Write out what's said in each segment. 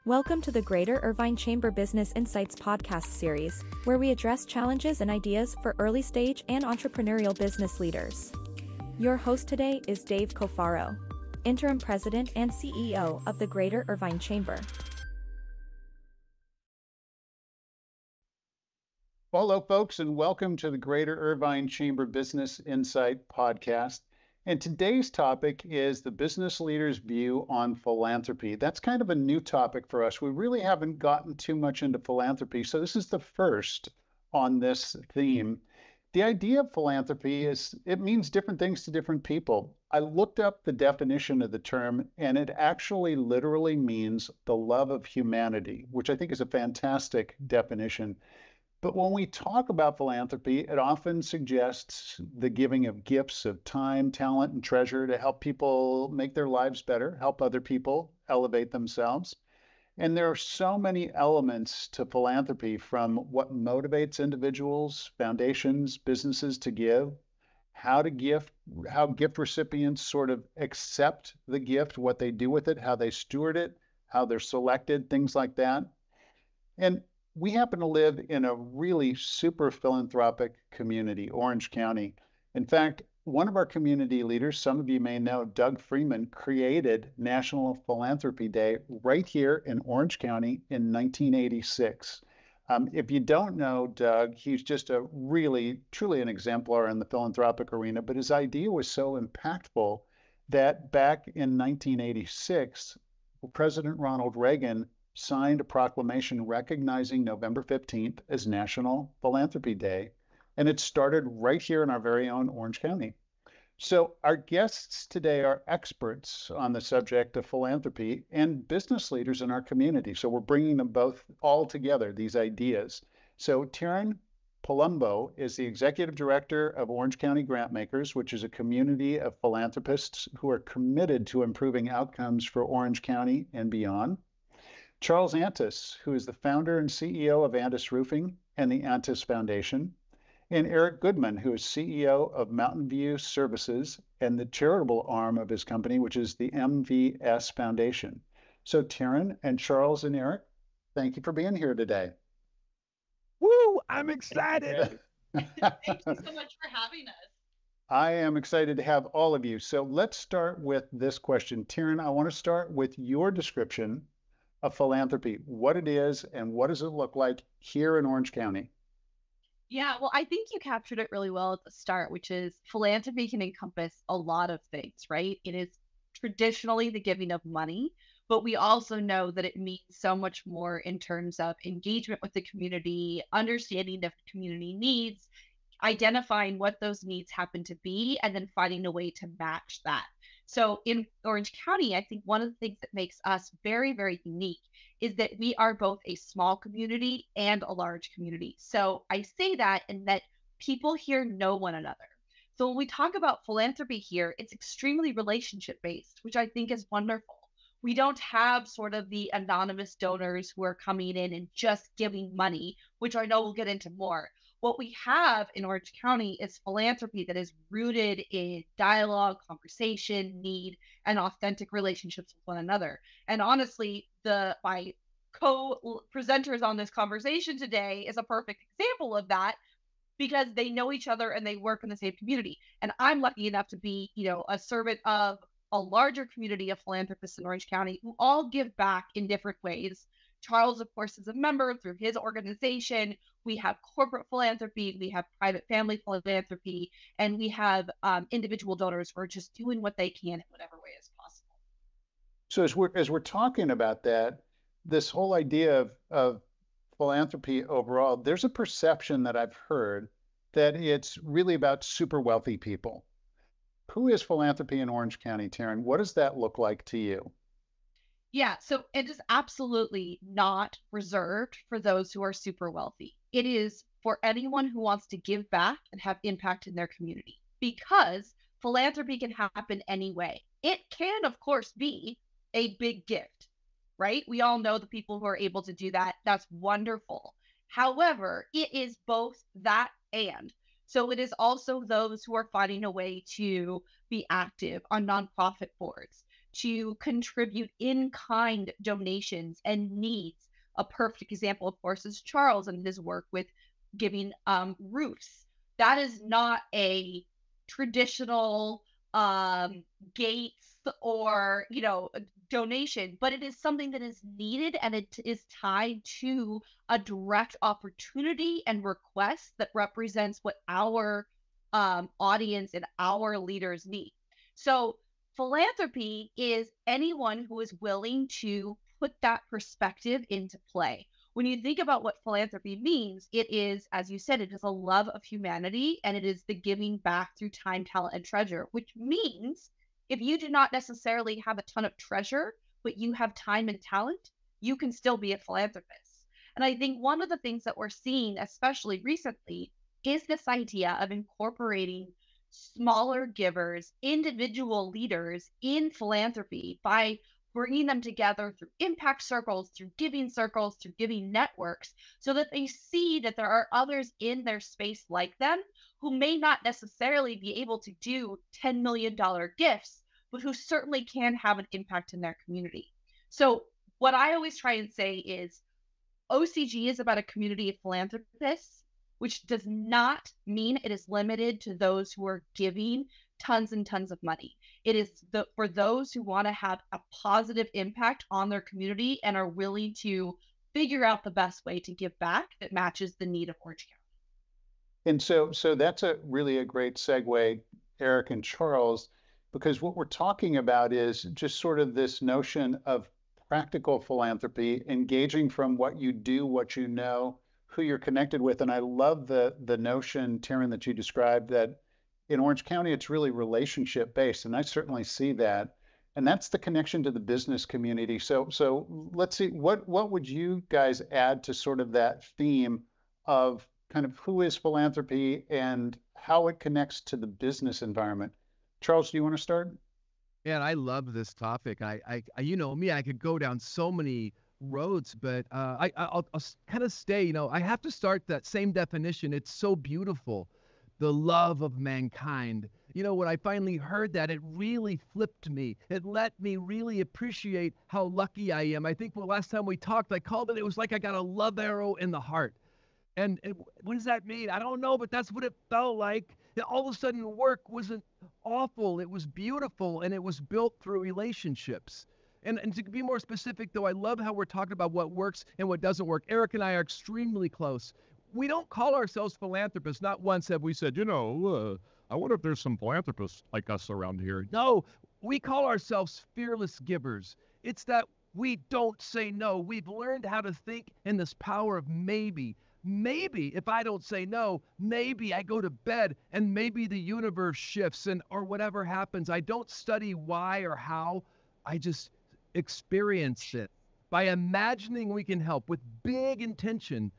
Welcome to the Greater Irvine Chamber Business Insights podcast series, where we address challenges and ideas for early stage and entrepreneurial business leaders. Your host today is Dave Coffaro, Interim President and CEO of the Greater Irvine Chamber. Hello, folks, and welcome to the Greater Irvine Chamber Business Insight podcast. And today's topic is the business leader's view on philanthropy. That's kind of a new topic for us. We really haven't gotten too much into philanthropy, so this is the first on this theme. The idea of philanthropy is it means different things to different people. I looked up the definition of the term, and it actually literally means the love of humanity, which I think is a fantastic definition. But when we talk about philanthropy, it often suggests the giving of gifts of time, talent, and treasure to help people make their lives better, help other people elevate themselves. And there are so many elements to philanthropy, from what motivates individuals, foundations, businesses to give, how gift recipients sort of accept the gift, what they do with it, how they steward it, how they're selected, things like that. And we happen to live in a really super philanthropic community, Orange County. In fact, one of our community leaders, some of you may know, Doug Freeman, created National Philanthropy Day right here in Orange County in 1986. If you don't know Doug, he's just a really, truly an exemplar in the philanthropic arena, but his idea was so impactful that back in 1986, President Ronald Reagan signed a proclamation recognizing November 15th as National Philanthropy Day, and it started right here in our very own Orange County. So our guests today are experts on the subject of philanthropy and business leaders in our community. So we're bringing them both all together, these ideas. So Taryn Palumbo is the Executive Director of Orange County Grantmakers, which is a community of philanthropists who are committed to improving outcomes for Orange County and beyond. Charles Antis, who is the founder and CEO of Antis Roofing and the Antis Foundation, and Eric Goodman, who is CEO of Mountain View Services and the charitable arm of his company, which is the MVS Foundation. So Taryn and Charles and Eric, thank you for being here today. Woo! I'm excited. Thank you so much for having us. I am excited to have all of you. So let's start with this question. Taryn, I want to start with your description of philanthropy, what it is and what does it look like here in Orange County? Yeah, well, I think you captured it really well at the start, which is philanthropy can encompass a lot of things, right? It is traditionally the giving of money, but we also know that it means so much more in terms of engagement with the community, understanding the community needs, identifying what those needs happen to be, and then finding a way to match that. So in Orange County, I think one of the things that makes us very, very unique is that we are both a small community and a large community. So I say that in that people here know one another. So when we talk about philanthropy here, it's extremely relationship based, which I think is wonderful. We don't have sort of the anonymous donors who are coming in and just giving money, which I know we'll get into more. What we have in Orange County is philanthropy that is rooted in dialogue, conversation, need, and authentic relationships with one another. And honestly, my co-presenters on this conversation today is a perfect example of that, because they know each other and they work in the same community. And I'm lucky enough to be, a servant of a larger community of philanthropists in Orange County who all give back in different ways. Charles, of course, is a member through his organization. We have corporate philanthropy, we have private family philanthropy, and we have individual donors who are just doing what they can in whatever way is possible. So as we're talking about that, this whole idea of philanthropy overall, there's a perception that I've heard that it's really about super wealthy people. Who is philanthropy in Orange County, Taryn? What does that look like to you? Yeah, so it is absolutely not reserved for those who are super wealthy. It is for anyone who wants to give back and have impact in their community, because philanthropy can happen anyway. It can, of course, be a big gift, right? We all know the people who are able to do that. That's wonderful. However, it is both that and. So it is also those who are finding a way to be active on nonprofit boards, to contribute in-kind donations and needs. A perfect example, of course, is Charles and his work with giving roofs. That is not a traditional Gates or, donation, but it is something that is needed, and it is tied to a direct opportunity and request that represents what our audience and our leaders need. So philanthropy is anyone who is willing to put that perspective into play. When you think about what philanthropy means, it is, as you said, it is a love of humanity, and it is the giving back through time, talent, and treasure, which means if you do not necessarily have a ton of treasure, but you have time and talent, you can still be a philanthropist. And I think one of the things that we're seeing, especially recently, is this idea of incorporating smaller givers, individual leaders in philanthropy by bringing them together through impact circles, through giving networks, so that they see that there are others in their space like them who may not necessarily be able to do $10 million gifts, but who certainly can have an impact in their community. So what I always try and say is OCG is about a community of philanthropists, which does not mean it is limited to those who are giving tons and tons of money. It is for those who want to have a positive impact on their community and are willing to figure out the best way to give back that matches the need of Orange County. And so that's really a great segue, Eric and Charles, because what we're talking about is just sort of this notion of practical philanthropy, engaging from what you do, what you know, who you're connected with. And I love the notion, Taryn, that you described, that in Orange County, it's really relationship based. And I certainly see that. And that's the connection to the business community. So let's see, what would you guys add to sort of that theme of kind of who is philanthropy and how it connects to the business environment? Charles, do you want to start? Man, I love this topic. You know me, I could go down so many roads, but I'll kind of stay. I have to start that same definition. It's so beautiful, the love of mankind. When I finally heard that, it really flipped me. It let me really appreciate how lucky I am. I think the last time we talked, I called it was like I got a love arrow in the heart. And what does that mean? I don't know, but that's what it felt like. All of a sudden, work wasn't awful. It was beautiful, and it was built through relationships. And to be more specific, though, I love how we're talking about what works and what doesn't work. Eric and I are extremely close. We don't call ourselves philanthropists. Not once have we said, I wonder if there's some philanthropists like us around here. No, we call ourselves fearless givers. It's that we don't say no. We've learned how to think in this power of maybe. Maybe if I don't say no, maybe I go to bed and maybe the universe shifts or whatever happens. I don't study why or how. I just experience it. By imagining we can help with big intention,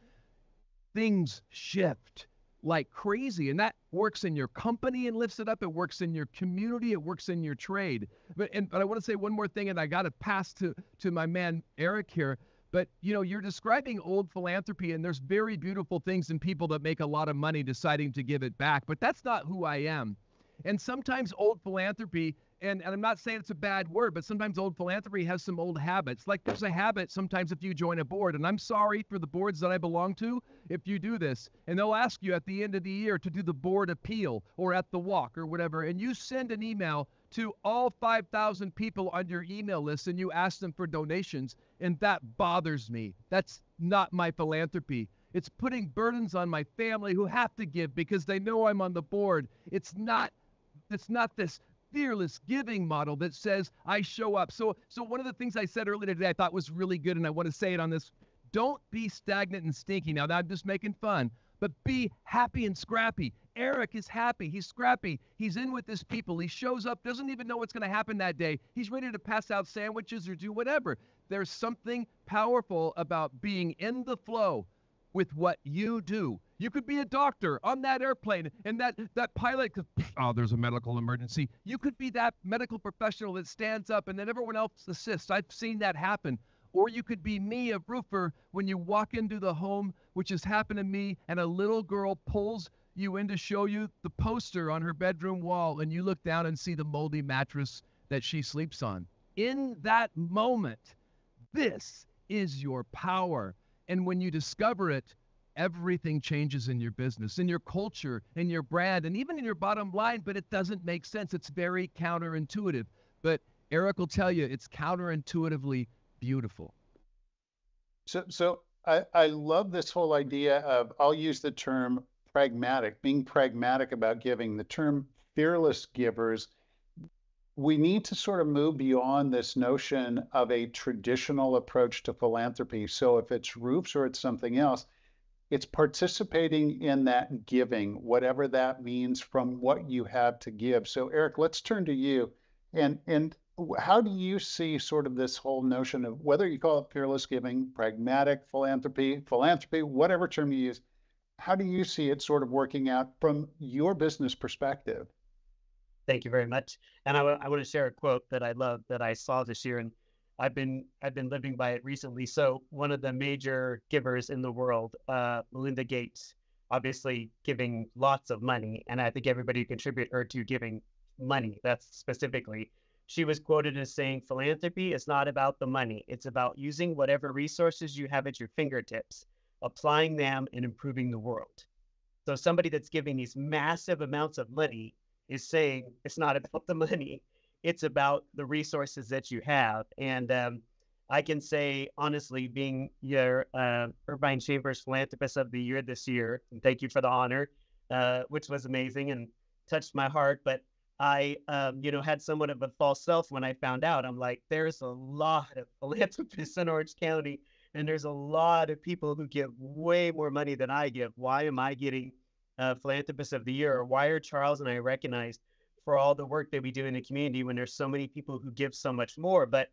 things shift like crazy. And that works in your company and lifts it up. It works in your community. It works in your trade. But I want to say one more thing, and I got to pass to my man, Eric, here. But, you're describing old philanthropy, and there's very beautiful things in people that make a lot of money deciding to give it back. But that's not who I am. And sometimes old philanthropy, and I'm not saying it's a bad word, but sometimes old philanthropy has some old habits. Like there's a habit sometimes if you join a board, and I'm sorry for the boards that I belong to if you do this, and they'll ask you at the end of the year to do the board appeal or at the walk or whatever, and you send an email to all 5,000 people on your email list and you ask them for donations, and that bothers me. That's not my philanthropy. It's putting burdens on my family who have to give because they know I'm on the board. It's not this fearless giving model that says I show up. So one of the things I said earlier today I thought was really good, and I want to say it on this. Don't be stagnant and stinky. Now, I'm just making fun, but be happy and scrappy. Eric is happy. He's scrappy. He's in with his people. He shows up, doesn't even know what's going to happen that day. He's ready to pass out sandwiches or do whatever. There's something powerful about being in the flow with what you do. You could be a doctor on that airplane, and that pilot could, there's a medical emergency. You could be that medical professional that stands up and then everyone else assists. I've seen that happen. Or you could be me, a roofer, when you walk into the home, which has happened to me, and a little girl pulls you in to show you the poster on her bedroom wall, and you look down and see the moldy mattress that she sleeps on. in that moment, this is your power. And when you discover it, everything changes in your business, in your culture, in your brand, and even in your bottom line, but it doesn't make sense. It's very counterintuitive. But Eric will tell you it's counterintuitively beautiful. So I love this whole idea of, I'll use the term pragmatic, being pragmatic about giving. The term fearless givers, we need to sort of move beyond this notion of a traditional approach to philanthropy. So if it's roofs or it's something else, it's participating in that giving, whatever that means, from what you have to give. So Eric, let's turn to you. And how do you see sort of this whole notion of, whether you call it fearless giving, pragmatic philanthropy, whatever term you use, how do you see it sort of working out from your business perspective? Thank you very much. And I want to share a quote that I love that I saw this year, and I've been living by it recently. So one of the major givers in the world, Melinda Gates, obviously giving lots of money, and I think everybody contribute her to giving money. That's specifically. She was quoted as saying, philanthropy is not about the money. It's about using whatever resources you have at your fingertips, applying them and improving the world. So somebody that's giving these massive amounts of money is saying it's not about the money. It's about the resources that you have. And I can say, honestly, being your Irvine Chambers Philanthropist of the Year this year, and thank you for the honor, which was amazing and touched my heart. But I, had somewhat of a false self when I found out. I'm like, there's a lot of philanthropists in Orange County, and there's a lot of people who give way more money than I give. Why am I getting Philanthropist of the Year? Or why are Charles and I recognized for all the work that we do in the community when there's so many people who give so much more? But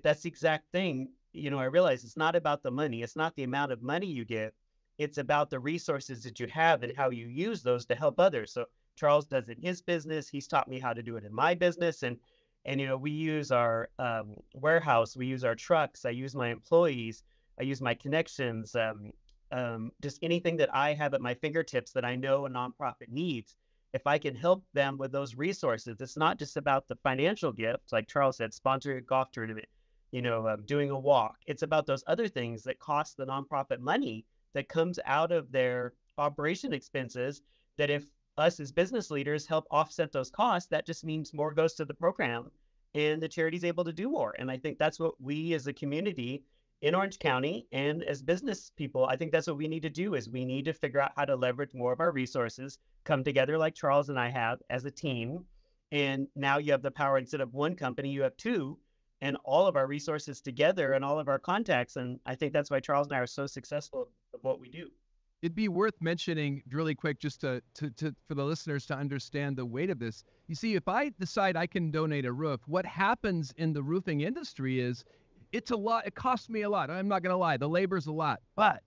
that's the exact thing. I realize it's not about the money. It's not the amount of money you give. It's about the resources that you have and how you use those to help others. So Charles does it in his business. He's taught me how to do it in my business. And we use our warehouse. We use our trucks. I use my employees. I use my connections. Just anything that I have at my fingertips that I know a nonprofit needs. If I can help them with those resources, it's not just about the financial gifts, like Charles said, sponsoring a golf tournament, doing a walk. It's about those other things that cost the nonprofit money that comes out of their operation expenses, that if us as business leaders help offset those costs, that just means more goes to the program and the charity's able to do more. And I think that's what we as a community in Orange County and as business people, I think that's what we need to do, is we need to figure out how to leverage more of our resources, come together like Charles and I have as a team. And now you have the power, instead of one company, you have two, and all of our resources together and all of our contacts. And I think that's why Charles and I are so successful at what we do. It'd be worth mentioning really quick, just to for the listeners to understand the weight of this. You see, if I decide I can donate a roof, what happens in the roofing industry is it's a lot. It costs me a lot. I'm not going to lie. The labor's a lot, but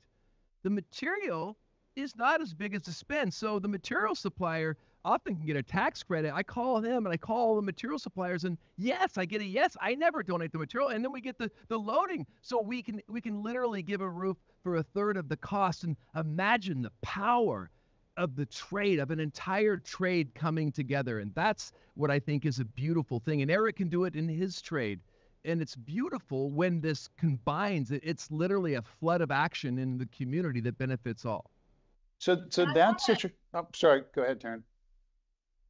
the material is not as big as the spend. So the material supplier often can get a tax credit. I call them and I call the material suppliers, and yes, I get a yes. I never donate the material, and then we get the loading. So we can literally give a roof for a third of the cost. And imagine the power of the trade, of an entire trade coming together. And that's what I think is a beautiful thing. And Eric can do it in his trade. And it's beautiful when this combines. It's literally a flood of action in the community that benefits all. So that's such a, oh, sorry, go ahead, Taryn.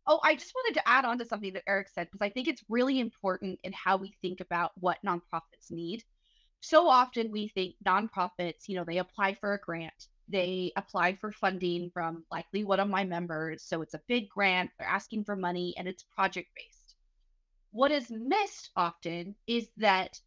Oh, I just wanted to add on to something that Eric said, because I think it's really important in how we think about what nonprofits need. So often we think nonprofits, they apply for a grant. They apply for funding from likely one of my members. So it's a big grant. They're asking for money and it's project-based. What is missed often is that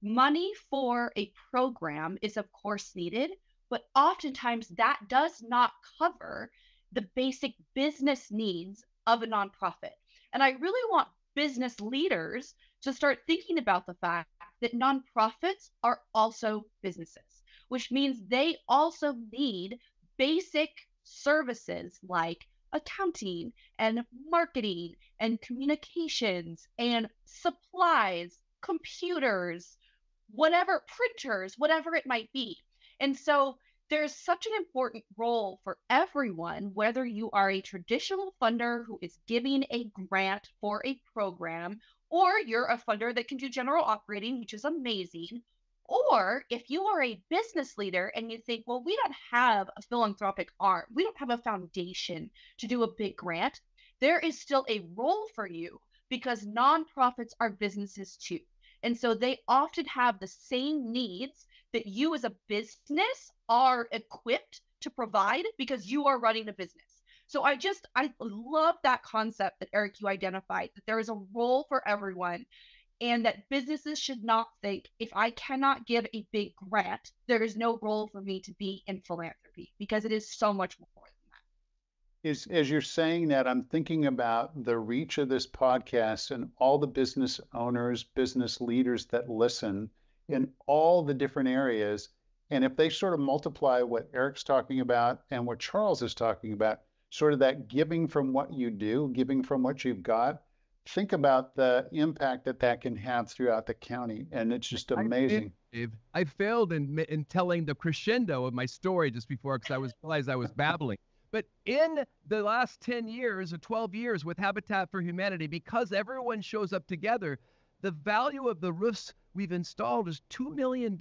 money for a program is, of course, needed, but oftentimes that does not cover the basic business needs of a nonprofit. And I really want business leaders to start thinking about the fact that nonprofits are also businesses, which means they also need basic services like accounting and marketing and communications and supplies, computers, whatever, printers, whatever it might be. And so there's such an important role for everyone, whether you are a traditional funder who is giving a grant for a program, or you're a funder that can do general operating, which is amazing. Or if you are a business leader and you think, well, we don't have a philanthropic arm, we don't have a foundation to do a big grant, there is still a role for you because nonprofits are businesses too. And so they often have the same needs that you as a business are equipped to provide because you are running a business. So I love that concept that Eric, you identified, that there is a role for everyone and that businesses should not think if I cannot give a big grant, there is no role for me to be in philanthropy because it is so much more than that. As you're saying that, I'm thinking about the reach of this podcast and all the business owners, business leaders that listen in all the different areas. And if they sort of multiply what Eric's talking about and what Charles is talking about, sort of that giving from what you do, giving from what you've got, think about the impact that that can have throughout the county. And it's just amazing. I failed in telling the crescendo of my story just before because I realized I was babbling. But in the last 10 years or 12 years with Habitat for Humanity, because everyone shows up together, the value of the roofs we've installed is $2 million.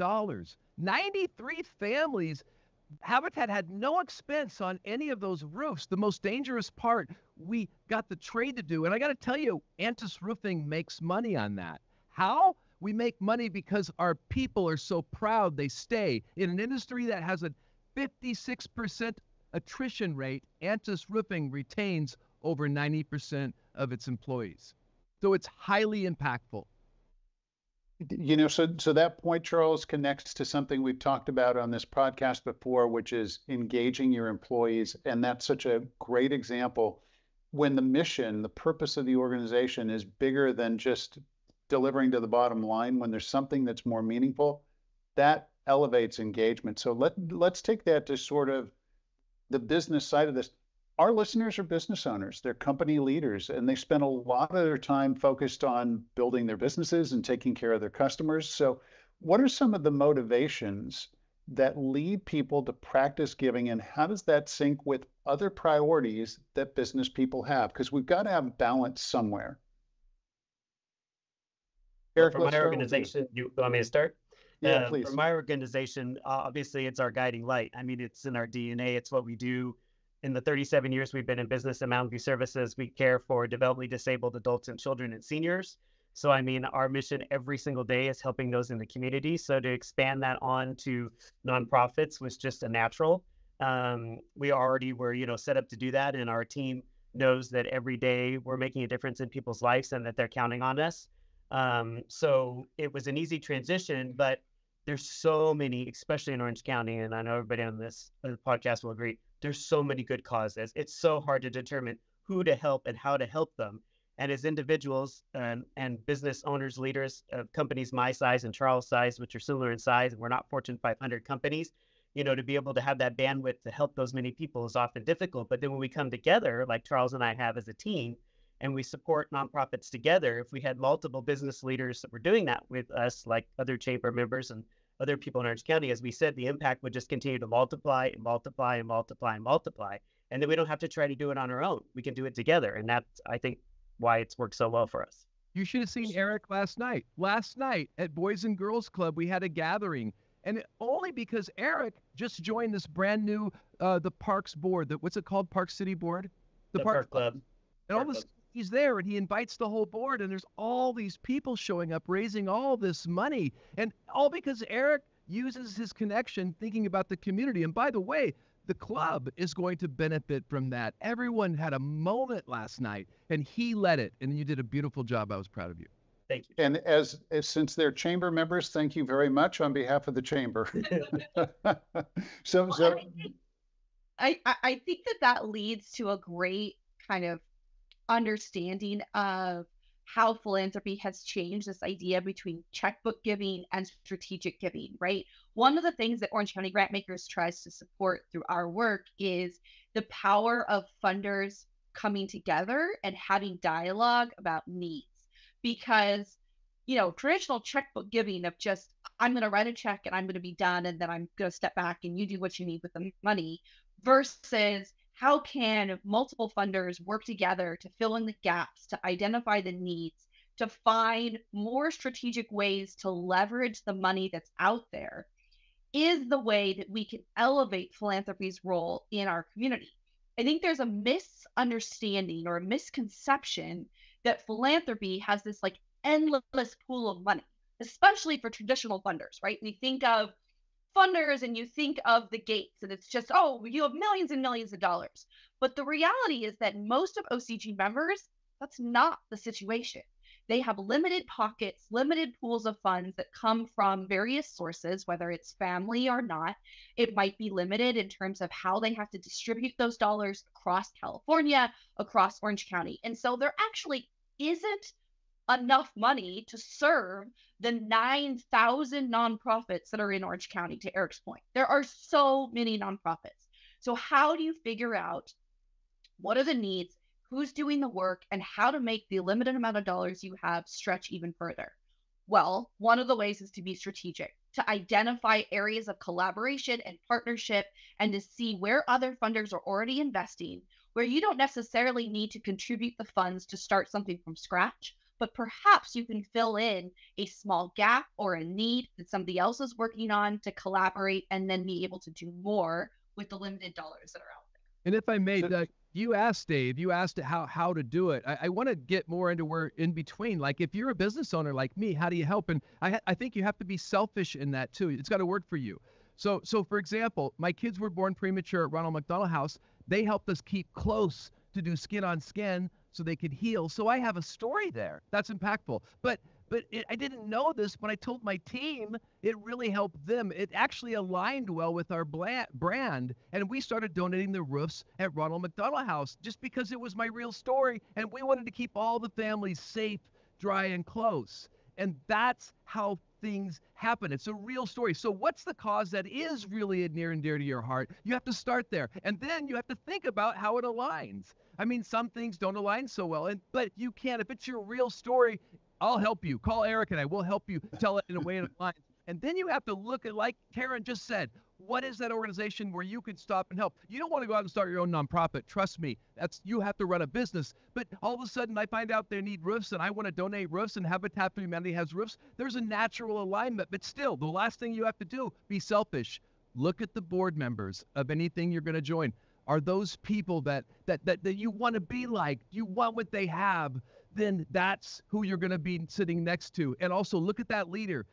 93 families. Habitat had no expense on any of those roofs. The most dangerous part, we got the trade to do. And I got to tell you, Antis Roofing makes money on that. How? We make money because our people are so proud they stay. In an industry that has a 56% attrition rate, Antis Roofing retains over 90% of its employees. So it's highly impactful. You know, so that point, Charles, connects to something we've talked about on this podcast before, which is engaging your employees. And that's such a great example when the mission, the purpose of the organization is bigger than just delivering to the bottom line, when there's something that's more meaningful, that elevates engagement. So let's take that to sort of the business side of this. Our listeners are business owners, they're company leaders, and they spend a lot of their time focused on building their businesses and taking care of their customers. So what are some of the motivations that lead people to practice giving, and how does that sync with other priorities that business people have? Because we've got to have balance somewhere. Eric, for my organization, you want me to start? Yeah, please. For my organization, obviously it's our guiding light. I mean, it's in our DNA. It's what we do. In the 37 years we've been in business at Mountain View Services, we care for developmentally disabled adults and children and seniors. So, I mean, our mission every single day is helping those in the community. So to expand that on to nonprofits was just a natural. We already were, set up to do that. And our team knows that every day we're making a difference in people's lives and that they're counting on us. So it was an easy transition, but there's so many, especially in Orange County, and I know everybody on this podcast will agree, there's so many good causes. It's so hard to determine who to help and how to help them. And as individuals and business owners, leaders of companies my size and Charles' size, which are similar in size, and we're not Fortune 500 companies, to be able to have that bandwidth to help those many people is often difficult. But then when we come together, like Charles and I have as a team, and we support nonprofits together, if we had multiple business leaders that were doing that with us, like other chamber members and other people in Orange County, as we said, the impact would just continue to multiply and multiply and multiply and multiply. And then we don't have to try to do it on our own. We can do it together. And that's, I think, why it's worked so well for us. You should have seen Eric last night. Last night at Boys and Girls Club, we had a gathering. And only because Eric just joined this brand new, the Parks Board. What's it called? Park City Board? The Park Club. And all this, he's there and he invites the whole board, and there's all these people showing up, raising all this money, and all because Eric uses his connection, thinking about the community. And by the way, the club is going to benefit from that. Everyone had a moment last night, and he led it, and you did a beautiful job. I was proud of you. Thank you. And as since they're chamber members, thank you very much on behalf of the chamber. I think that leads to a great kind of understanding of how philanthropy has changed, this idea between checkbook giving and strategic giving, right? One of the things that Orange County Grantmakers tries to support through our work is the power of funders coming together and having dialogue about needs. Because, traditional checkbook giving of just, I'm going to write a check and I'm going to be done, and then I'm going to step back and you do what you need with the money, versus how can multiple funders work together to fill in the gaps, to identify the needs, to find more strategic ways to leverage the money that's out there, is the way that we can elevate philanthropy's role in our community. I think there's a misunderstanding or a misconception that philanthropy has this like endless pool of money, especially for traditional funders, right? We think of funders and you think of the Gates and it's just, oh, you have millions and millions of dollars. But the reality is that most of OCG members, that's not the situation. They have limited pockets, limited pools of funds that come from various sources, whether it's family or not. It might be limited in terms of how they have to distribute those dollars across California, across Orange County. And so there actually isn't enough money to serve the 9,000 nonprofits that are in Orange County, to Eric's point. There are so many nonprofits. So how do you figure out what are the needs, who's doing the work, and how to make the limited amount of dollars you have stretch even further? Well, one of the ways is to be strategic, to identify areas of collaboration and partnership, and to see where other funders are already investing, where you don't necessarily need to contribute the funds to start something from scratch, but perhaps you can fill in a small gap or a need that somebody else is working on to collaborate and then be able to do more with the limited dollars that are out there. And if I may, you asked Dave, you asked how to do it. I want to get more into where in between. Like if you're a business owner like me, how do you help? And I think you have to be selfish in that too. It's got to work for you. So for example, my kids were born premature at Ronald McDonald House. They helped us keep close to do skin on skin so they could heal. So I have a story there. That's impactful. But I didn't know this when I told my team. It really helped them. It actually aligned well with our brand. And we started donating the roofs at Ronald McDonald House just because it was my real story. And we wanted to keep all the families safe, dry, and close. And that's how things happen. It's a real story. So what's the cause that is really near and dear to your heart? You have to start there. And then you have to think about how it aligns. I mean, some things don't align so well, but you can. If it's your real story, I'll help you. Call Eric and I will help you tell it in a way it aligns. And then you have to look at, like Taryn just said, what is that organization where you can stop and help? You don't want to go out and start your own nonprofit. Trust me, you have to run a business. But all of a sudden I find out they need roofs and I want to donate roofs and Habitat for Humanity has roofs. There's a natural alignment. But still, the last thing you have to do, be selfish. Look at the board members of anything you're going to join. Are those people that you want to be like? You want what they have? Then that's who you're going to be sitting next to. And also look at that leader.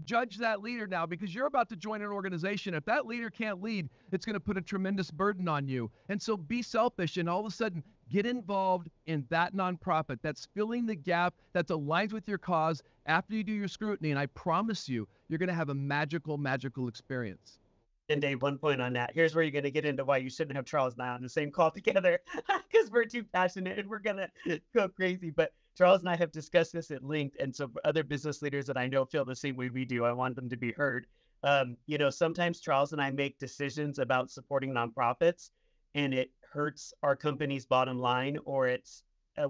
Judge that leader now, because you're about to join an organization. If that leader can't lead, it's going to put a tremendous burden on you. And so be selfish and all of a sudden get involved in that nonprofit that's filling the gap, that aligns with your cause after you do your scrutiny. And I promise you, you're going to have a magical, magical experience. And Dave, one point on that. Here's where you're going to get into why you shouldn't have Charles and I on the same call together, because we're too passionate and we're going to go crazy. But Charles and I have discussed this at length. And so other business leaders that I know feel the same way we do, I want them to be heard. Sometimes Charles and I make decisions about supporting nonprofits and it hurts our company's bottom line, or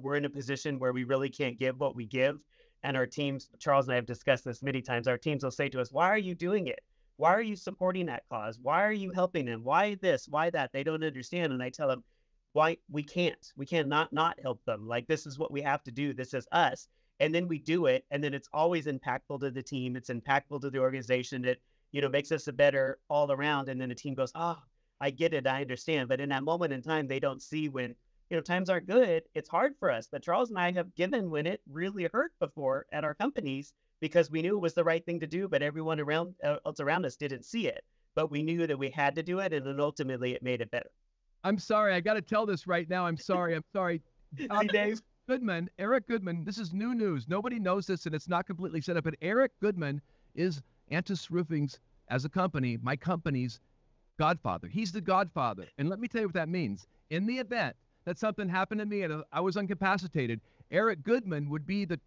we're in a position where we really can't give what we give. And our teams, Charles and I have discussed this many times, our teams will say to us, why are you doing it? Why are you supporting that cause? Why are you helping them? Why this? Why that? They don't understand. And I tell them, why we can't not help them. Like, this is what we have to do. This is us. And then we do it. And then it's always impactful to the team. It's impactful to the organization. It, makes us a better all around. And then the team goes, oh, I get it. I understand. But in that moment in time, they don't see when, times aren't good. It's hard for us. But Charles and I have given when it really hurt before at our companies, because we knew it was the right thing to do, but everyone else around us didn't see it. But we knew that we had to do it, and then ultimately it made it better. I'm sorry. I got to tell this right now. I'm sorry. Dave? Goodman, Eric Goodman, this is new news. Nobody knows this, and it's not completely set up. But Eric Goodman is Antis Roofing's, as a company, my company's godfather. He's the godfather. And let me tell you what that means. In the event that something happened to me and I was incapacitated, Eric Goodman would be the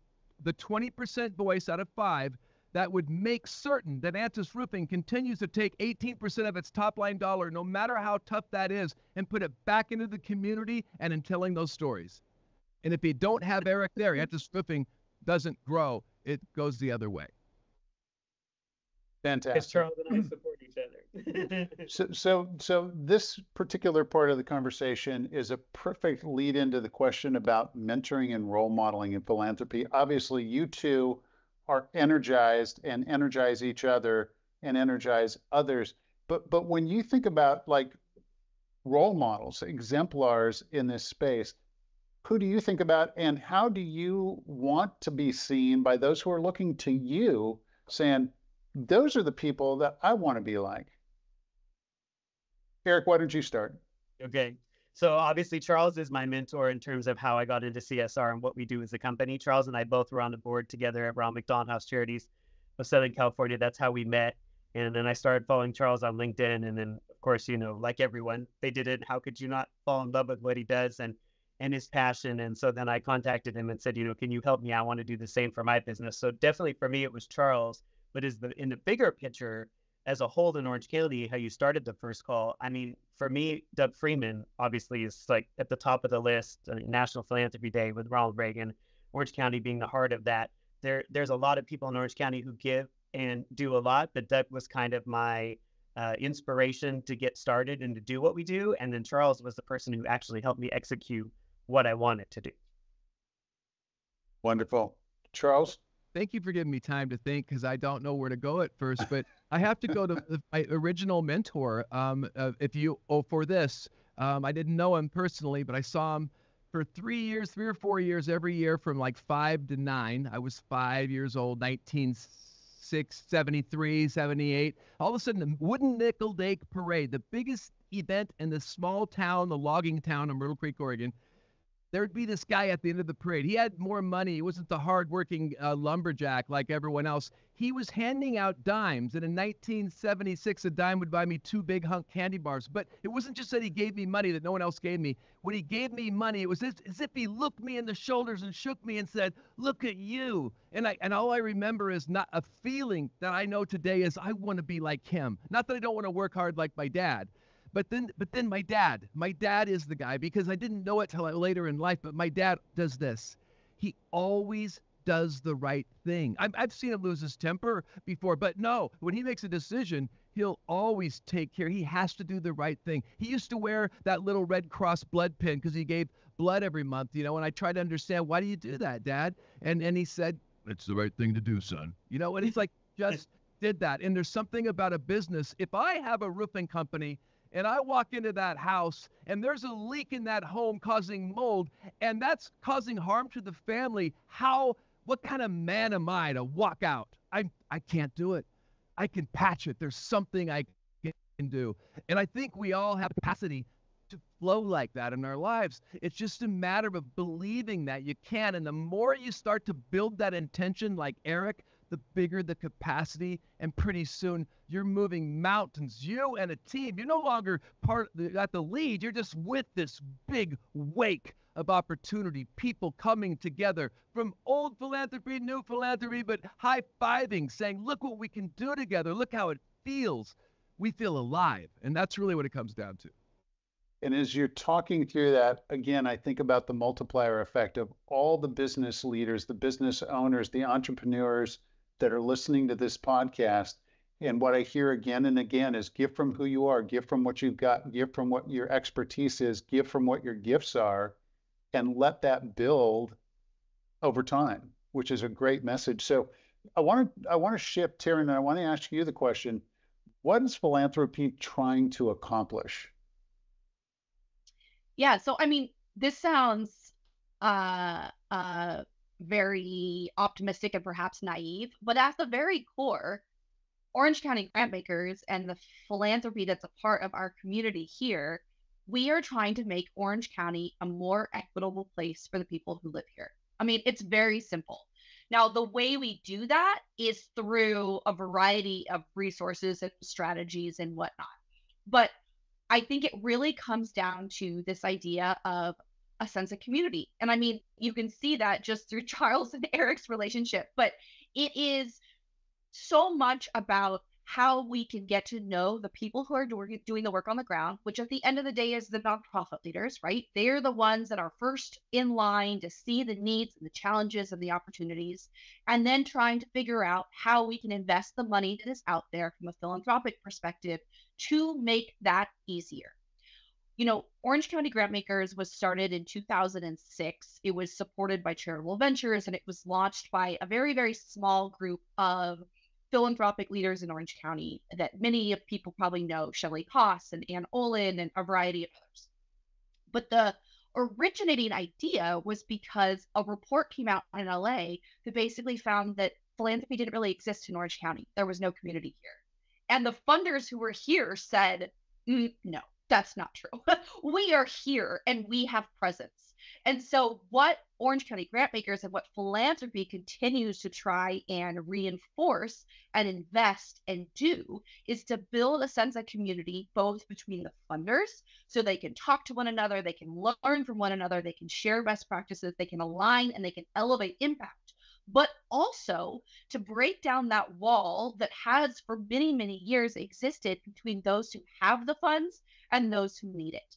20% voice out of 5 that would make certain that Antis Roofing continues to take 18% of its top line dollar, no matter how tough that is, and put it back into the community and in telling those stories. And if you don't have Eric there, Antis Roofing doesn't grow. It goes the other way. Because Fantastic. Charles and I support each other. So this particular part of the conversation is a perfect lead into the question about mentoring and role modeling in philanthropy. Obviously, you two are energized and energize each other and energize others. But when you think about like role models, exemplars in this space, who do you think about and how do you want to be seen by those who are looking to you saying, those are the people that I want to be like? Eric, why don't you start? Okay. So obviously Charles is my mentor in terms of how I got into CSR and what we do as a company. Charles and I both were on the board together at Ronald McDonald House Charities of Southern California. That's how we met. And then I started following Charles on LinkedIn. And then, of course, like everyone, they did it. How could you not fall in love with what he does and his passion? And so then I contacted him and said, can you help me? I want to do the same for my business. So definitely for me, it was Charles. But in the bigger picture, as a whole in Orange County, how you started the first call, I mean, for me, Doug Freeman obviously is like at the top of the list. National Philanthropy Day with Ronald Reagan, Orange County being the heart of that. There's a lot of people in Orange County who give and do a lot, but Doug was kind of my inspiration to get started and to do what we do. And then Charles was the person who actually helped me execute what I wanted to do. Wonderful. Charles? Thank you for giving me time to think because I don't know where to go at first, but I have to go to my original mentor. For this, I didn't know him personally, but I saw him for 3 or 4 years, every year from like 5 to 9. I was 5 years old, 1973, 78. All of a sudden, the Wooden Nickel Day Parade, the biggest event in the small town, the logging town of Myrtle Creek, Oregon. There'd be this guy at the end of the parade. He had more money. He wasn't the hardworking lumberjack like everyone else. He was handing out dimes. And in 1976, a dime would buy me 2 big hunk candy bars. But it wasn't just that he gave me money that no one else gave me. When he gave me money, it was as if he looked me in the shoulders and shook me and said, "Look at you." And all I remember is not a feeling that I know today is I want to be like him. Not that I don't want to work hard like my dad. But then my dad is the guy, because I didn't know it till later in life, but my dad does this. He always does the right thing. I've seen him lose his temper before, but no, when he makes a decision, he'll always take care. He has to do the right thing. He used to wear that little Red Cross blood pin because he gave blood every month, and I tried to understand, why do you do that, Dad? And he said, "It's the right thing to do, son." And it's like, just did that. And there's something about a business. If I have a roofing company and I walk into that house and there's a leak in that home causing mold, and that's causing harm to the family, what kind of man am I to walk out? I can't do it. I can patch it. There's something I can do. And I think we all have capacity to flow like that in our lives. It's just a matter of believing that you can. And the more you start to build that intention, like Eric, the bigger the capacity, and pretty soon you're moving mountains. You and a team. You're no longer at the lead. You're just with this big wake of opportunity, people coming together from old philanthropy, new philanthropy, but high-fiving, saying, "Look what we can do together. Look how it feels." We feel alive, and that's really what it comes down to. And as you're talking through that, again, I think about the multiplier effect of all the business leaders, the business owners, the entrepreneurs that are listening to this podcast. And what I hear again and again is give from who you are, give from what you've got, give from what your expertise is, give from what your gifts are, and let that build over time, which is a great message. So I want to shift, Taryn, and I want to ask you the question, what is philanthropy trying to accomplish? Yeah, so I mean, this sounds very optimistic and perhaps naive, but at the very core, Orange County Grantmakers and the philanthropy that's a part of our community here, we are trying to make Orange County a more equitable place for the people who live here. I mean, it's very simple. Now, the way we do that is through a variety of resources and strategies and whatnot. But I think it really comes down to this idea of a sense of community. And I mean, you can see that just through Charles and Eric's relationship, but it is so much about how we can get to know the people who are doing the work on the ground, which at the end of the day is the nonprofit leaders, right? They're the ones that are first in line to see the needs and the challenges and the opportunities, and then trying to figure out how we can invest the money that is out there from a philanthropic perspective to make that easier. Orange County Grantmakers was started in 2006. It was supported by Charitable Ventures, and it was launched by a very, very small group of philanthropic leaders in Orange County that many of people probably know, Shelley Koss and Ann Olin and a variety of others. But the originating idea was because a report came out in LA that basically found that philanthropy didn't really exist in Orange County. There was no community here. And the funders who were here said, no, that's not true. We are here and we have presence. And so what Orange County Grantmakers and what philanthropy continues to try and reinforce and invest and do is to build a sense of community, both between the funders, so they can talk to one another, they can learn from one another, they can share best practices, they can align, and they can elevate impact, but also to break down that wall that has for many, many years existed between those who have the funds and those who need it.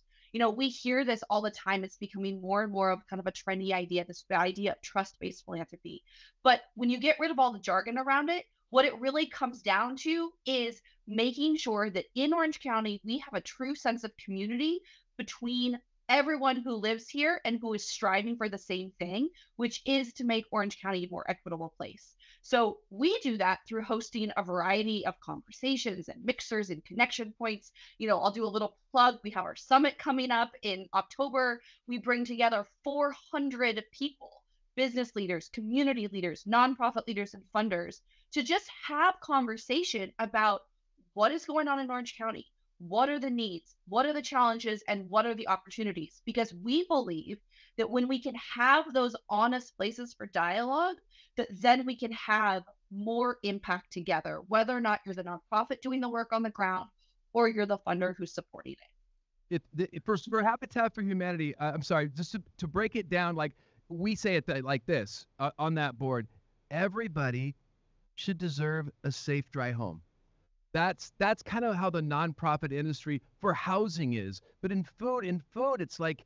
We hear this all the time. It's becoming more and more of kind of a trendy idea, this idea of trust-based philanthropy. But when you get rid of all the jargon around it, what it really comes down to is making sure that in Orange County, we have a true sense of community between everyone who lives here and who is striving for the same thing, which is to make Orange County a more equitable place. So we do that through hosting a variety of conversations and mixers and connection points. I'll do a little plug. We have our summit coming up in October. We bring together 400 people, business leaders, community leaders, nonprofit leaders, and funders to just have conversation about what is going on in Orange County. What are the needs? What are the challenges? And what are the opportunities? Because we believe that when we can have those honest places for dialogue, that then we can have more impact together, whether or not you're the nonprofit doing the work on the ground or you're the funder who's supporting it. For Habitat for Humanity, I'm sorry, just to break it down, like we say it like this on that board, everybody should deserve a safe, dry home. That's kind of how the nonprofit industry for housing is. But in food, it's like,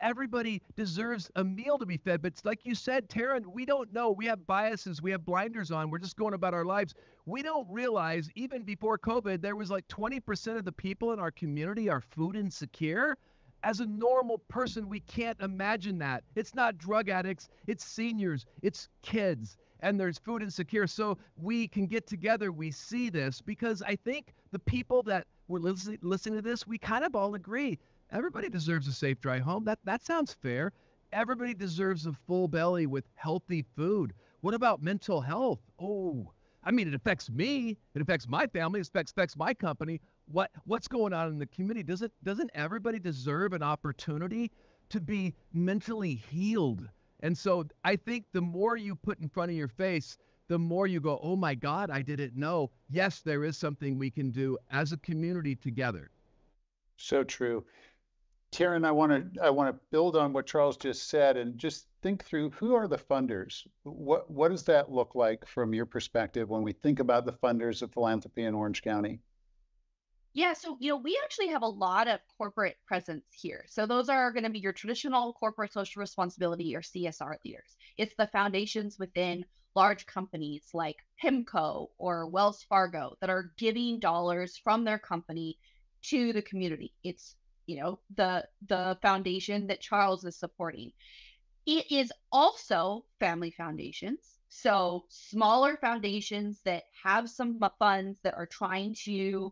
everybody deserves a meal to be fed. But it's like you said, Taryn, we don't know. We have biases. We have blinders on. We're just going about our lives. We don't realize even before COVID, there was like 20% of the people in our community are food insecure. As a normal person, we can't imagine that. It's not drug addicts. It's seniors. It's kids. And there's food insecure. So we can get together. We see this because I think the people that were listening to this, we kind of all agree. Everybody deserves a safe, dry home. That sounds fair. Everybody deserves a full belly with healthy food. What about mental health? Oh, I mean, it affects me. It affects my family. It affects my company. What's going on in the community? Doesn't everybody deserve an opportunity to be mentally healed? And so I think the more you put in front of your face, the more you go, oh my God, I didn't know. Yes, there is something we can do as a community together. So true. Taryn, I want to build on what Charles just said and just think through, who are the funders? What does that look like from your perspective when we think about the funders of philanthropy in Orange County? Yeah, so we actually have a lot of corporate presence here. So those are going to be your traditional corporate social responsibility or CSR leaders. It's the foundations within large companies like PIMCO or Wells Fargo that are giving dollars from their company to the community. It's the foundation that Charles is supporting. It is also family foundations. So smaller foundations that have some funds that are trying to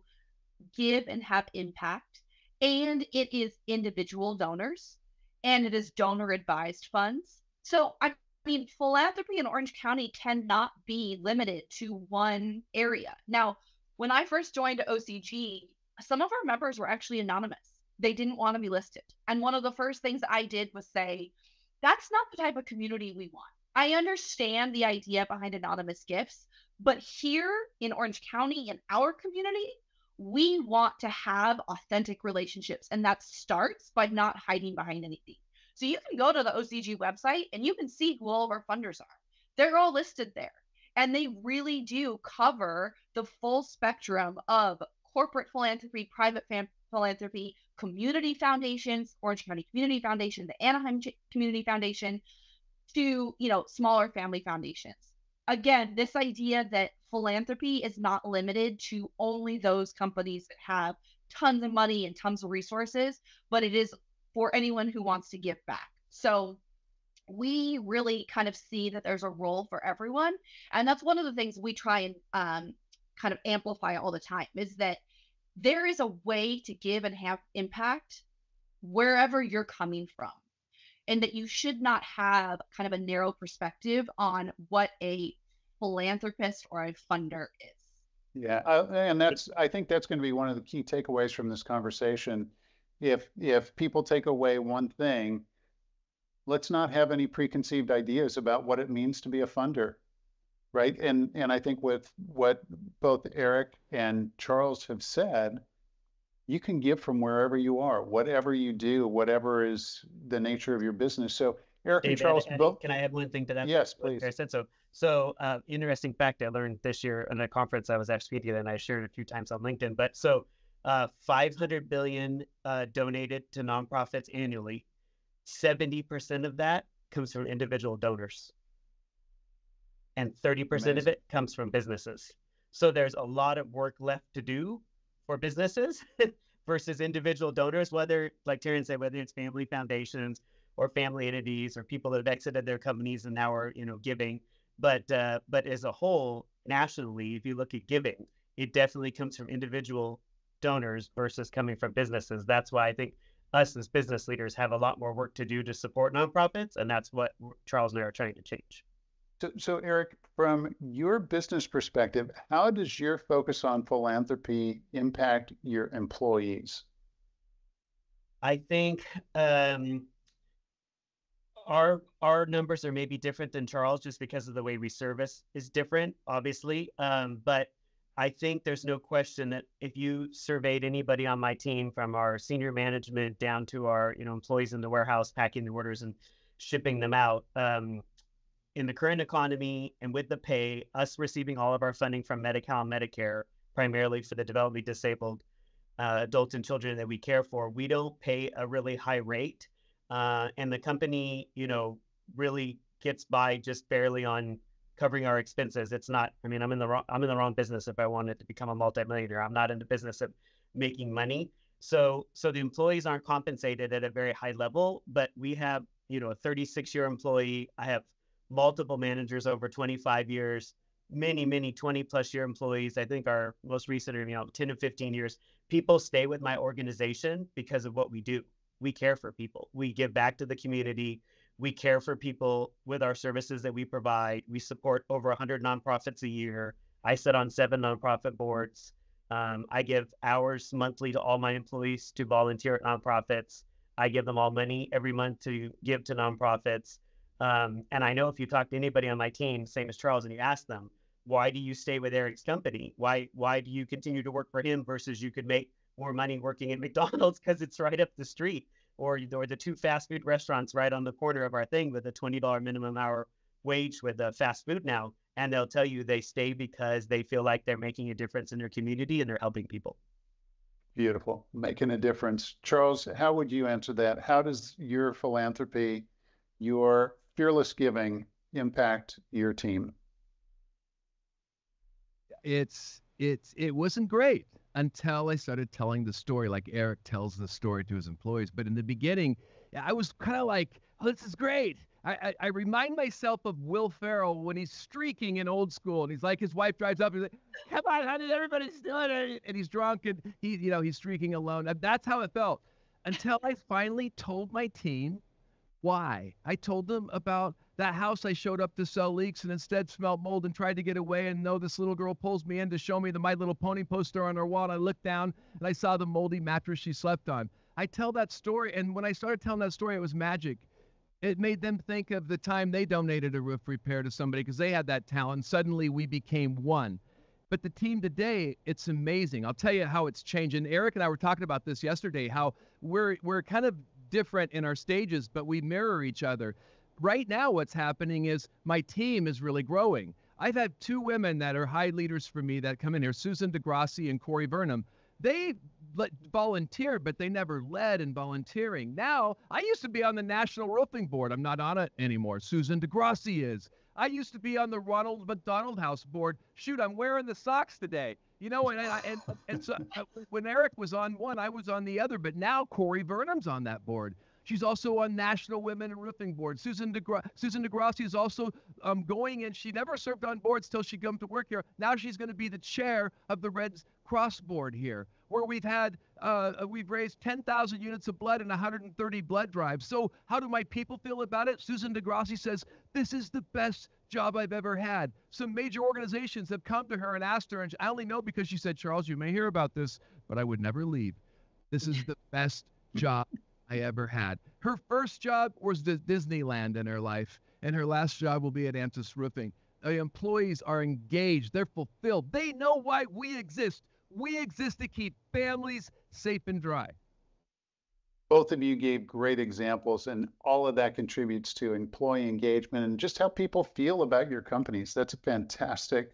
give and have impact, and it is individual donors, and it is donor advised funds. So I mean, philanthropy in Orange County cannot be limited to one area. Now, when I first joined OCG, some of our members were actually anonymous. They didn't want to be listed. And one of the first things I did was say, that's not the type of community we want. I understand the idea behind anonymous gifts, but here in Orange County, in our community, we want to have authentic relationships. And that starts by not hiding behind anything. So you can go to the OCG website and you can see who all of our funders are. They're all listed there. And they really do cover the full spectrum of corporate philanthropy, private philanthropy, community foundations, Orange County Community Foundation, the Anaheim Community Foundation, to, smaller family foundations. Again, this idea that philanthropy is not limited to only those companies that have tons of money and tons of resources, but it is for anyone who wants to give back. So we really kind of see that there's a role for everyone. And that's one of the things we try and kind of amplify all the time, is that there is a way to give and have impact wherever you're coming from, and that you should not have kind of a narrow perspective on what a philanthropist or a funder is. Yeah, and I think that's going to be one of the key takeaways from this conversation. If people take away one thing, let's not have any preconceived ideas about what it means to be a funder, right? And I think with what both Eric and Charles have said, you can give from wherever you are, whatever you do, whatever is the nature of your business. So Eric Dave, and Charles, both. Can I add one thing to that? Yes, please. I said so. So interesting fact I learned this year in a conference I was actually speaking at, and I shared it a few times on LinkedIn. But so 500 billion donated to nonprofits annually. 70% of that comes from individual donors, and 30% of it comes from businesses. So there's a lot of work left to do for businesses versus individual donors, whether, like Taryn said, whether it's family foundations or family entities or people that have exited their companies and now are, giving. But as a whole, nationally, if you look at giving, it definitely comes from individual donors versus coming from businesses. That's why I think us as business leaders have a lot more work to do to support nonprofits, and that's what Charles and I are trying to change. So Eric, from your business perspective, how does your focus on philanthropy impact your employees? I think our numbers are maybe different than Charles just because of the way we service is different, obviously. But I think there's no question that if you surveyed anybody on my team, from our senior management down to our employees in the warehouse packing the orders and shipping them out, in the current economy and with the pay, us receiving all of our funding from Medi-Cal and Medicare, primarily for the developmentally disabled adults and children that we care for, we don't pay a really high rate. And the company, really gets by just barely on covering our expenses. It's not, I'm in the wrong business if I wanted to become a multimillionaire. I'm not in the business of making money. So the employees aren't compensated at a very high level, but we have, a 36-year employee. I have multiple managers over 25 years, many 20+ year employees. I think our most recent are 10 to 15 years. People stay with my organization because of what we do. We care for people. We give back to the community. We care for people with our services that we provide. We support over 100 nonprofits a year. I sit on 7 nonprofit boards. I give hours monthly to all my employees to volunteer at nonprofits. I give them all money every month to give to nonprofits. And I know if you talk to anybody on my team, same as Charles, and you ask them, why do you stay with Eric's company? Why do you continue to work for him versus you could make more money working at McDonald's because it's right up the street, or the 2 fast food restaurants right on the corner of our thing with a $20 minimum hour wage with fast food now. And they'll tell you they stay because they feel like they're making a difference in their community and they're helping people. Beautiful. Making a difference. Charles, how would you answer that? How does your philanthropy, your fearless giving, impact your team? It wasn't great until I started telling the story like Eric tells the story to his employees. But in the beginning, I was kind of like, oh, this is great. I remind myself of Will Ferrell when he's streaking in Old School, and he's like, his wife drives up, and he's like, come on, honey, everybody's doing it. And he's drunk, and he's streaking alone. That's how it felt until I finally told my team why. I told them about that house I showed up to sell leaks and instead smelled mold and tried to get away, and this little girl pulls me in to show me the My Little Pony poster on her wall, and I looked down and I saw the moldy mattress she slept on. I tell that story, and when I started telling that story, it was magic. It made them think of the time they donated a roof repair to somebody because they had that talent. Suddenly we became one. But the team today, it's amazing. I'll tell you how it's changed. And Eric and I were talking about this yesterday, how we're kind of different in our stages, but we mirror each other. Right now, what's happening is my team is really growing. I've had two women that are high leaders for me that come in here, Susan DeGrassi and Corey Burnham. They volunteered, but they never led in volunteering. Now, I used to be on the National Roofing Board. I'm not on it anymore. Susan DeGrassi is. I used to be on the Ronald McDonald House Board. Shoot, I'm wearing the socks today. You know, and so when Eric was on one, I was on the other. But now Corey Burnham's on that board. She's also on National Women in Roofing Board. Susan DeGrassi is also going in. She never served on boards till she come to work here. Now she's going to be the chair of the Red Cross Board here, where we've raised 10,000 units of blood and 130 blood drives. So how do my people feel about it? Susan DeGrassi says, this is the best job I've ever had. Some major organizations have come to her and asked her, and I only know because she said, Charles, you may hear about this, but I would never leave. This is the best job I ever had. Her first job was Disneyland in her life, and her last job will be at Antis Roofing. The employees are engaged. They're fulfilled. They know why we exist. We exist to keep families safe and dry. Both of you gave great examples, and all of that contributes to employee engagement and just how people feel about your companies. That's a fantastic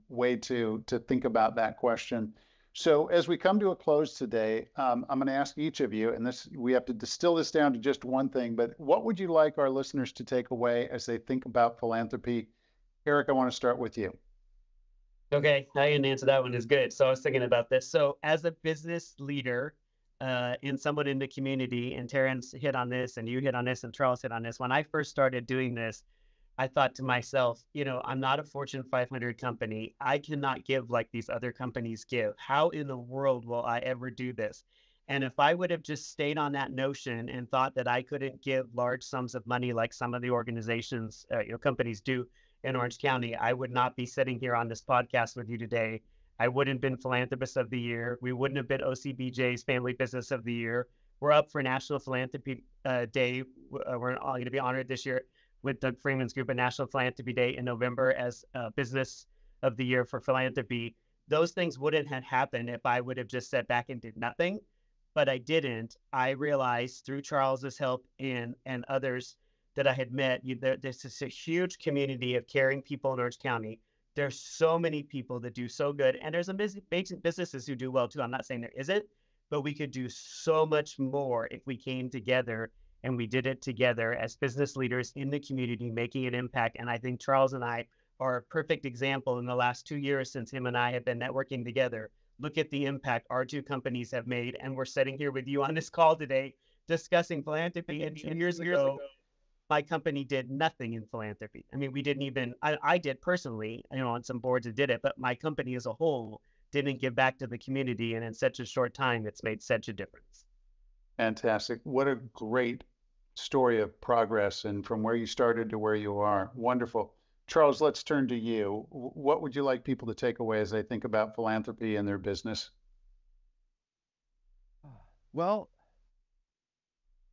way to think about that question. So as we come to a close today, I'm going to ask each of you, and we have to distill this down to just one thing, but what would you like our listeners to take away as they think about philanthropy? Eric, I want to start with you. Okay, I can answer that one is good. So I was thinking about this. So as a business leader, in someone in the community, and Terrence hit on this, and you hit on this, and Charles hit on this. When I first started doing this, I thought to myself, I'm not a Fortune 500 company. I cannot give like these other companies give. How in the world will I ever do this? And if I would have just stayed on that notion and thought that I couldn't give large sums of money like some of the organizations, companies do in Orange County, I would not be sitting here on this podcast with you today. I wouldn't have been Philanthropist of the Year. We wouldn't have been OCBJ's Family Business of the Year. We're up for National Philanthropy Day. We're all going to be honored this year with Doug Freeman's group at National Philanthropy Day in November as Business of the Year for Philanthropy. Those things wouldn't have happened if I would have just sat back and did nothing, but I didn't. I realized through Charles's help and others that I had met, there's this a huge community of caring people in Orange County. There's so many people that do so good, and there's businesses who do well too. I'm not saying there isn't, but we could do so much more if we came together and we did it together as business leaders in the community, making an impact. And I think Charles and I are a perfect example in the last 2 years since him and I have been networking together. Look at the impact our two companies have made. And we're sitting here with you on this call today discussing philanthropy. And 2 years ago, my company did nothing in philanthropy. I mean, we didn't even, I did personally, on some boards that did it, but my company as a whole didn't give back to the community. And in such a short time, it's made such a difference. Fantastic. What a great story of progress and from where you started to where you are. Wonderful. Charles, let's turn to you. What would you like people to take away as they think about philanthropy in their business? Well,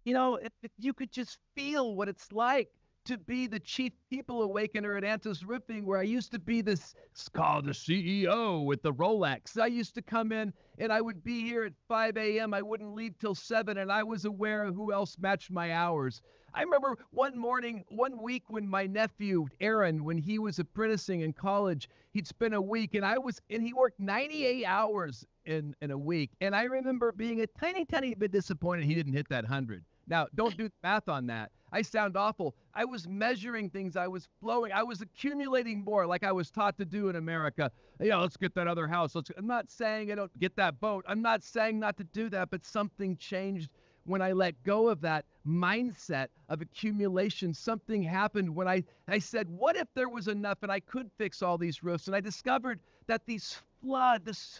if you could just feel what it's like to be the chief people awakener at Antis Roofing, where I used to be this called the CEO with the Rolex. I used to come in and I would be here at 5 a.m. I wouldn't leave till 7, and I was aware of who else matched my hours. I remember one week when my nephew, Aaron, when he was apprenticing in college, he'd spent a week and he worked 98 hours in a week. And I remember being a tiny bit disappointed he didn't hit that 100. Now, don't do the math on that. I sound awful. I was measuring things. I was flowing. I was accumulating more like I was taught to do in America. Let's get that other house. I'm not saying I don't get that boat. I'm not saying not to do that, but something changed when I let go of that mindset of accumulation. Something happened when I said, what if there was enough and I could fix all these roofs? And I discovered that this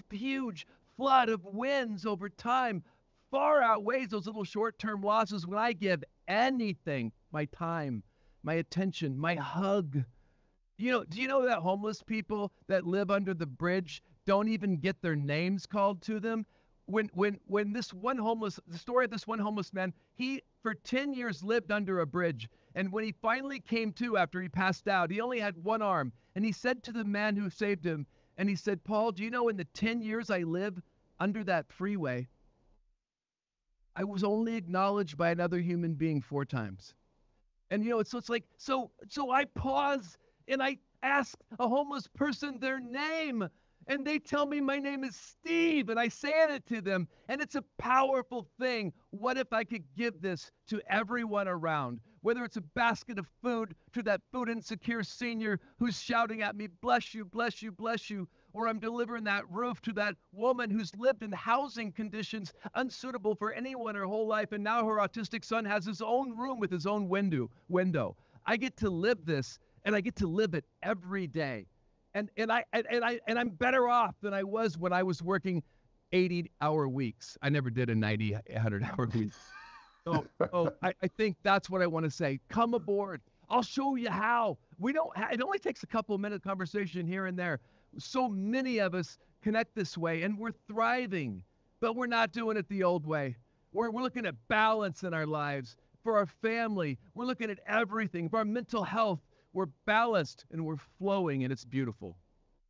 huge flood of wins over time far outweighs those little short-term losses when I give anything, my time, my attention, my hug. Do you know that homeless people that live under the bridge don't even get their names called to them? When the story of this one homeless man, he for 10 years lived under a bridge, and when he finally came to after he passed out, he only had one arm, and he said to the man who saved him, and he said, Paul, do you know in the 10 years I lived under that freeway, I was only acknowledged by another human being 4 times. And it's like, so I pause and I ask a homeless person their name, and they tell me my name is Steve, and I say it to them, and it's a powerful thing. What if I could give this to everyone around? Whether it's a basket of food to that food insecure senior who's shouting at me, bless you, bless you, bless you, or I'm delivering that roof to that woman who's lived in housing conditions unsuitable for anyone her whole life, and now her autistic son has his own room with his own window. I get to live this, and I get to live it every day. And I'm better off than I was when I was working 80-hour weeks. I never did a 90, 100-hour week. So I think that's what I want to say. Come aboard. I'll show you how. It only takes a couple of minute conversation here and there. So many of us connect this way, and we're thriving, but we're not doing it the old way. We're looking at balance in our lives. For our family, we're looking at everything. For our mental health, we're balanced and we're flowing, and it's beautiful.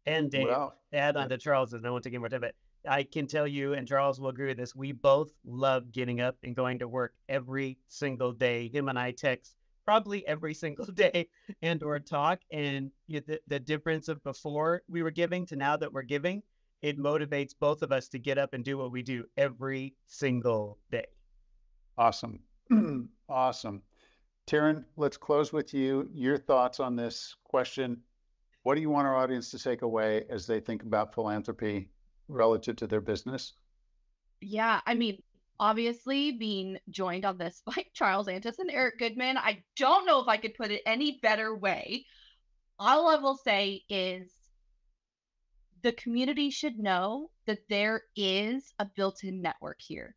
And Dave, add on to Charles, and I won't take any more time, but I can tell you, and Charles will agree with this, we both love getting up and going to work every single day. Him and I text probably every single day and or talk, and the difference of before we were giving to now that we're giving, it motivates both of us to get up and do what we do every single day. Awesome. Awesome. Taryn, let's close with you. Your thoughts on this question. What do you want our audience to take away as they think about philanthropy relative to their business? Yeah, I mean, obviously being joined on this by Charles Antis and Eric Goodman, I don't know if I could put it any better way. All I will say is the community should know that there is a built-in network here,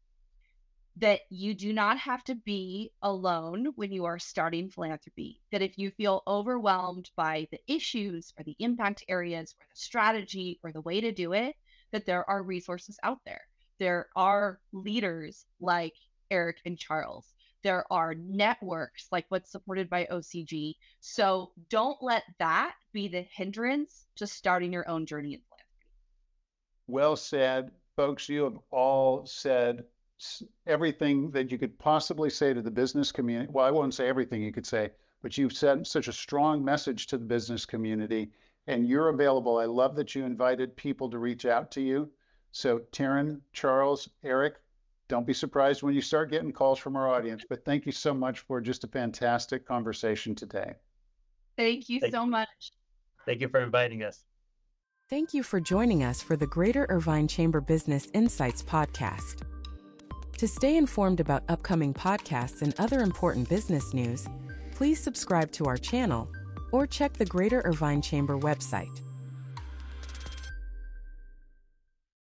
that you do not have to be alone when you are starting philanthropy, that if you feel overwhelmed by the issues or the impact areas or the strategy or the way to do it, that there are resources out there. There are leaders like Eric and Charles. There are networks like what's supported by OCG. So don't let that be the hindrance to starting your own journey in philanthropy. Well said. Folks, you have all said everything that you could possibly say to the business community. Well, I won't say everything you could say, but you've sent such a strong message to the business community, and you're available. I love that you invited people to reach out to you. So Taryn, Charles, Eric, don't be surprised when you start getting calls from our audience, but thank you so much for just a fantastic conversation today. Thank you so much. Thank you for inviting us. Thank you for joining us for the Greater Irvine Chamber Business Insights podcast. To stay informed about upcoming podcasts and other important business news, please subscribe to our channel or check the Greater Irvine Chamber website.